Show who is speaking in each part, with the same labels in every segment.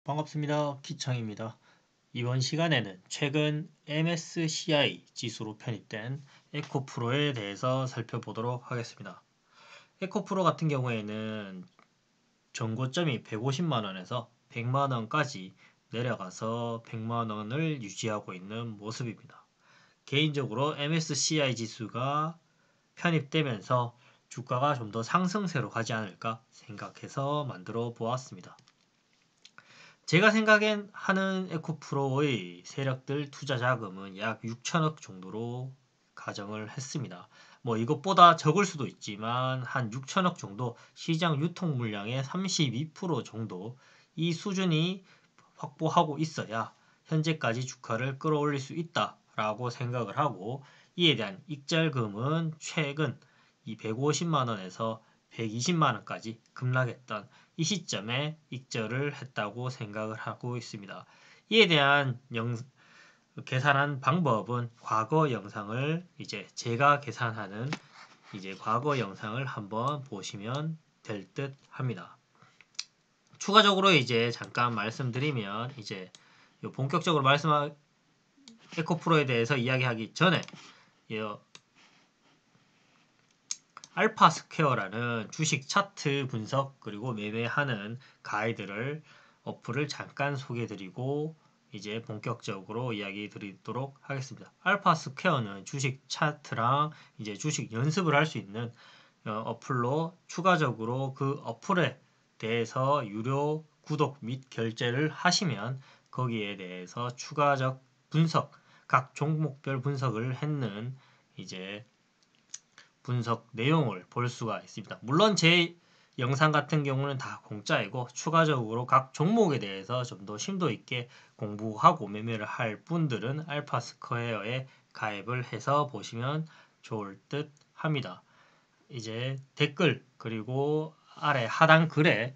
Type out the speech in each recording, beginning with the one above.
Speaker 1: 반갑습니다. 기창입니다. 이번 시간에는 최근 MSCI 지수로 편입된 에코프로에 대해서 살펴보도록 하겠습니다. 에코프로 같은 경우에는 전고점이 150만원에서 100만원까지 내려가서 100만원을 유지하고 있는 모습입니다. 개인적으로 MSCI 지수가 편입되면서 주가가 좀 더 상승세로 가지 않을까 생각해서 만들어 보았습니다. 제가 생각하는 에코프로의 세력들 투자 자금은 약 6천억 정도로 가정을 했습니다. 이것보다 적을 수도 있지만 한 6천억 정도, 시장 유통 물량의 32% 정도 이 수준이 확보하고 있어야 현재까지 주가를 끌어올릴 수 있다라고 생각을 하고, 이에 대한 익절금은 최근 이 150만원에서 120만원까지 급락했던 이 시점에 익절을 했다고 생각을 하고 있습니다. 이에 대한 계산한 방법은 과거 영상을 제가 계산하는 과거 영상을 한번 보시면 될 듯 합니다. 추가적으로 잠깐 말씀드리면 본격적으로 에코프로에 대해서 이야기하기 전에 알파스퀘어라는 주식 차트 분석 그리고 매매하는 가이드를 어플을 잠깐 소개해드리고 본격적으로 이야기 드리도록 하겠습니다. 알파스퀘어는 주식 차트랑 주식 연습을 할 수 있는 어플로, 추가적으로 그 어플에 대해서 유료 구독 및 결제를 하시면 거기에 대해서 추가적 분석, 각 종목별 분석을 했는 분석 내용을 볼 수가 있습니다. 물론 제 영상 같은 경우는 다 공짜이고, 추가적으로 각 종목에 대해서 좀 더 심도 있게 공부하고 매매를 할 분들은 알파스퀘어에 가입을 해서 보시면 좋을 듯 합니다. 댓글 그리고 아래 하단 글에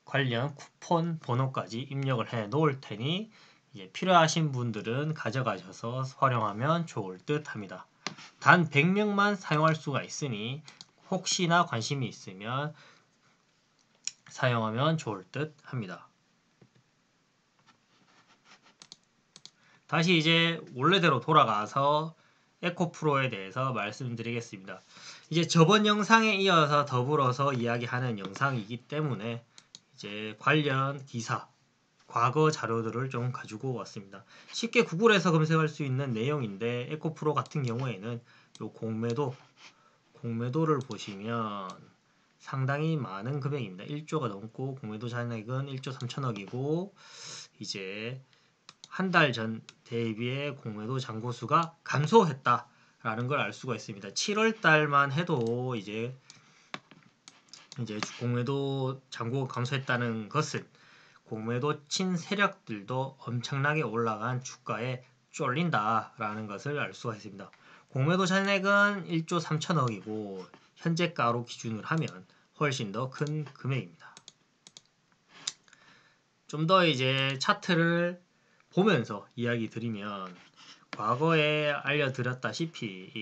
Speaker 1: 관련 쿠폰 번호까지 입력을 해 놓을 테니 필요하신 분들은 가져가셔서 활용하면 좋을 듯 합니다. 단 100명만 사용할 수가 있으니 혹시나 관심이 있으면 사용하면 좋을 듯 합니다. 다시 원래대로 돌아가서 에코프로에 대해서 말씀드리겠습니다. 저번 영상에 이어서 더불어서 이야기하는 영상이기 때문에 관련 기사, 과거 자료들을 좀 가지고 왔습니다. 쉽게 구글에서 검색할 수 있는 내용인데, 에코프로 같은 경우에는 요 공매도를 보시면 상당히 많은 금액입니다. 1조가 넘고, 공매도 잔액은 1조 3천억이고, 한 달 전 대비해 공매도 잔고수가 감소했다라는 걸 알 수가 있습니다. 7월 달만 해도 공매도 잔고가 감소했다는 것은 공매도 친 세력들도 엄청나게 올라간 주가에 쫄린다라는 것을 알 수가 있습니다. 공매도 잔액은 1조 3천억이고 현재가로 기준을 하면 훨씬 더 큰 금액입니다. 좀 더 차트를 보면서 이야기 드리면, 과거에 알려드렸다시피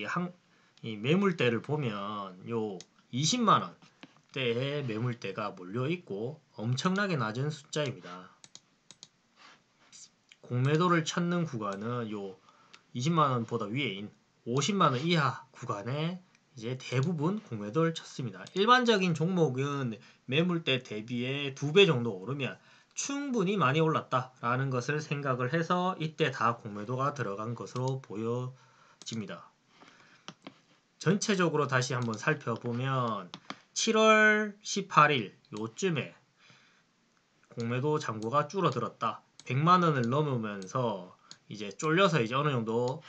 Speaker 1: 이 매물대를 보면 요 20만원 대의 매물대가 몰려있고 엄청나게 낮은 숫자입니다. 공매도를 찾는 구간은 요 20만원보다 위에인 50만원 이하 구간에 대부분 공매도를 쳤습니다. 일반적인 종목은 매물대 대비에 2배 정도 오르면 충분히 많이 올랐다라는 것을 생각을 해서 이때 다 공매도가 들어간 것으로 보여집니다. 전체적으로 다시 한번 살펴보면 7월 18일 요쯤에 공매도 잔고가 줄어들었다. 100만원을 넘으면서 쫄려서 어느 정도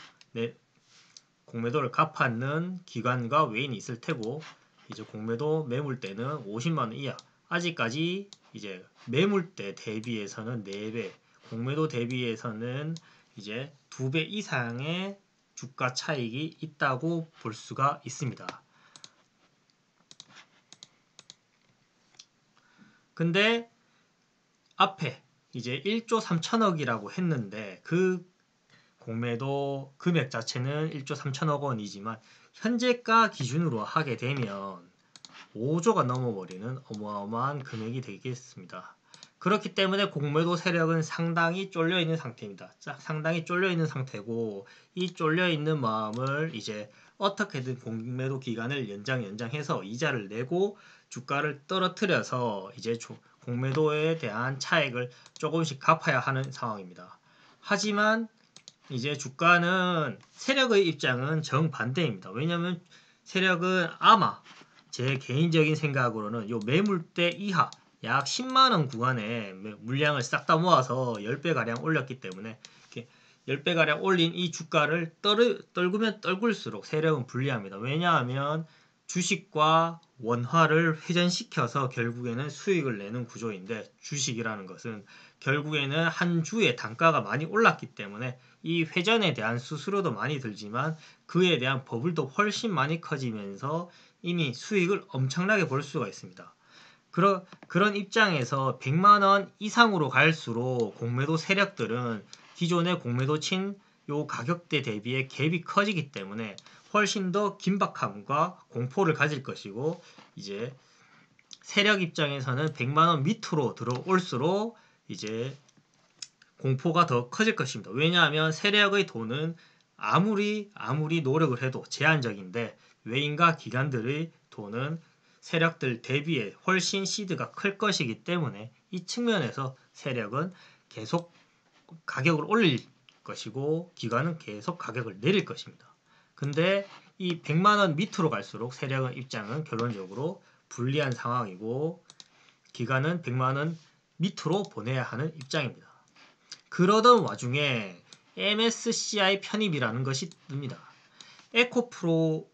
Speaker 1: 공매도를 갚았는 기관과 외인이 있을 테고, 공매도 매물대는 50만원 이하, 아직까지 매물대 대비해서는 4배, 공매도 대비해서는 2배 이상의 주가 차익이 있다고 볼 수가 있습니다. 근데 앞에 1조 3천억이라고 했는데, 그 공매도 금액 자체는 1조 3천억 원이지만 현재가 기준으로 하게 되면 5조가 넘어버리는 어마어마한 금액이 되겠습니다. 그렇기 때문에 공매도 세력은 상당히 쫄려 있는 상태입니다. 상당히 쫄려 있는 상태고 이 쫄려 있는 마음을 이제 어떻게든 공매도 기간을 연장해서 이자를 내고 주가를 떨어뜨려서 이제 공매도에 대한 차액을 조금씩 갚아야 하는 상황입니다. 하지만 이제 주가는 세력의 입장은 정반대입니다. 왜냐하면 세력은 아마 제 개인적인 생각으로는 요 매물대 이하 약 10만원 구간에 물량을 싹 다 모아서 10배가량 올렸기 때문에 이렇게 10배가량 올린 이 주가를 떨구면 떨굴수록 세력은 불리합니다. 왜냐하면 주식과 원화를 회전시켜서 결국에는 수익을 내는 구조인데 주식이라는 것은 결국에는 한 주에 단가가 많이 올랐기 때문에 이 회전에 대한 수수료도 많이 들지만 그에 대한 버블도 훨씬 많이 커지면서 이미 수익을 엄청나게 볼 수가 있습니다. 그런 입장에서 100만원 이상으로 갈수록 공매도 세력들은 기존의 공매도 친 요 가격대 대비의 갭이 커지기 때문에 훨씬 더 긴박함과 공포를 가질 것이고 이제 세력 입장에서는 100만원 밑으로 들어올수록 이제 공포가 더 커질 것입니다. 왜냐하면 세력의 돈은 아무리 노력을 해도 제한적인데 외인과 기관들의 돈은 세력들 대비에 훨씬 시드가 클 것이기 때문에 이 측면에서 세력은 계속 가격을 올릴 것이고 기관은 계속 가격을 내릴 것입니다. 근데 이 100만원 밑으로 갈수록 세력의 입장은 결론적으로 불리한 상황이고 기관은 100만원 밑으로 보내야 하는 입장입니다. 그러던 와중에 MSCI 편입이라는 것이 뜹니다. 에코프로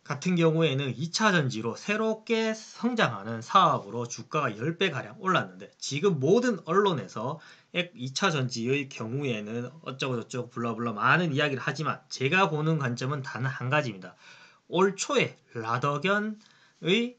Speaker 1: 같은 경우에는 2차전지로 새롭게 성장하는 사업으로 주가가 10배가량 올랐는데 지금 모든 언론에서 2차전지의 경우에는 어쩌고저쩌고 블라블라 많은 이야기를 하지만 제가 보는 관점은 단 한 가지입니다. 올 초에 라더견의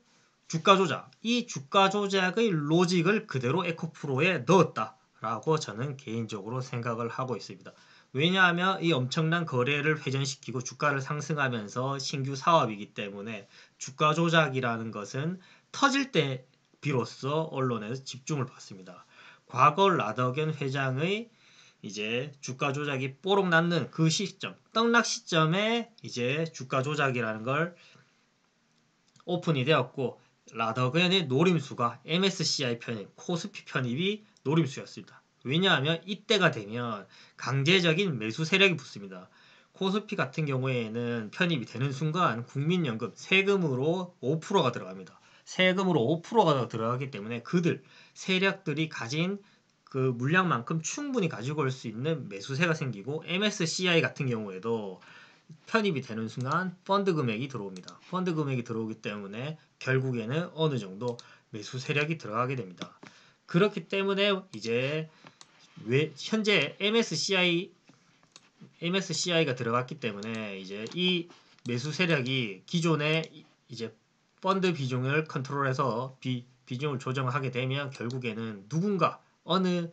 Speaker 1: 주가 조작, 이 주가 조작의 로직을 그대로 에코프로에 넣었다라고 저는 개인적으로 생각을 하고 있습니다. 왜냐하면 이 엄청난 거래를 회전시키고 주가를 상승하면서 신규 사업이기 때문에 주가 조작이라는 것은 터질 때 비로소 언론에서 집중을 받습니다. 과거 라더견 회장의 이제 주가 조작이 뽀록 났는 그 시점, 떡락 시점에 이제 주가 조작이라는 걸 오픈이 되었고 라더견의 노림수가 MSCI 편입, 코스피 편입이 노림수였습니다. 왜냐하면 이때가 되면 강제적인 매수 세력이 붙습니다. 코스피 같은 경우에는 편입이 되는 순간 국민연금 세금으로 5%가 들어갑니다. 세금으로 5%가 들어가기 때문에 그들 세력들이 가진 그 물량만큼 충분히 가지고 올 수 있는 매수세가 생기고 MSCI 같은 경우에도 편입이 되는 순간 펀드 금액이 들어옵니다. 펀드 금액이 들어오기 때문에 결국에는 어느 정도 매수 세력이 들어가게 됩니다. 그렇기 때문에 이제 현재 MSCI가 들어갔기 때문에 이제 이 매수 세력이 기존의 이제 펀드 비중을 컨트롤해서 비중을 조정하게 되면 결국에는 누군가 어느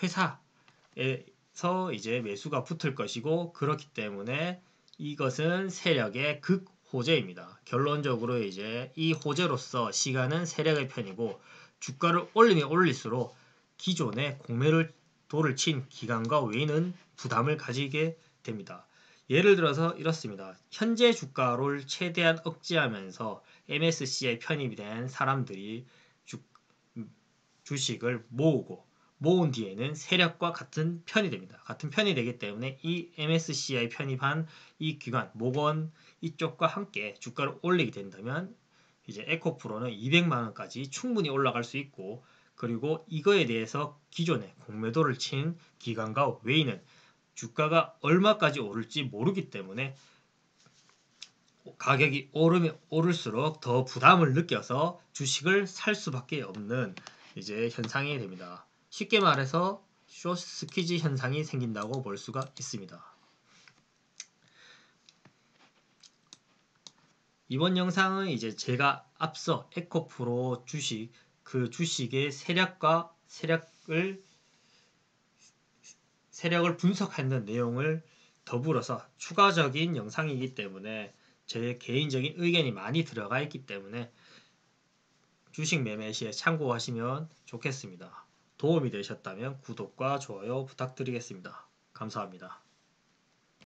Speaker 1: 회사에서 이제 매수가 붙을 것이고 그렇기 때문에 이것은 세력의 극호재입니다. 결론적으로 이제 이 호재로서 시간은 세력의 편이고 주가를 올리면 올릴수록 기존의 공매도를 친 기관과 외인은 부담을 가지게 됩니다. 예를 들어서 이렇습니다. 현재 주가를 최대한 억제하면서 MSCI 편입이 된 사람들이 주식을 모은 뒤에는 세력과 같은 편이 됩니다. 같은 편이 되기 때문에 이 MSCI 편입한 이 기관, 모건 이쪽과 함께 주가를 올리게 된다면 이제 에코프로는 200만원까지 충분히 올라갈 수 있고 그리고 이거에 대해서 기존에 공매도를 친 기관과 외인은 주가가 얼마까지 오를지 모르기 때문에 가격이 오르면 오를수록 더 부담을 느껴서 주식을 살 수밖에 없는 이제 현상이 됩니다. 쉽게 말해서 숏 스퀴즈 현상이 생긴다고 볼 수가 있습니다. 이번 영상은 이제 제가 앞서 에코프로 주식 그 주식의 세력을 분석하는 내용을 더불어서 추가적인 영상이기 때문에 제 개인적인 의견이 많이 들어가 있기 때문에 주식 매매 시에 참고하시면 좋겠습니다. 도움이 되셨다면 구독과 좋아요 부탁드리겠습니다. 감사합니다.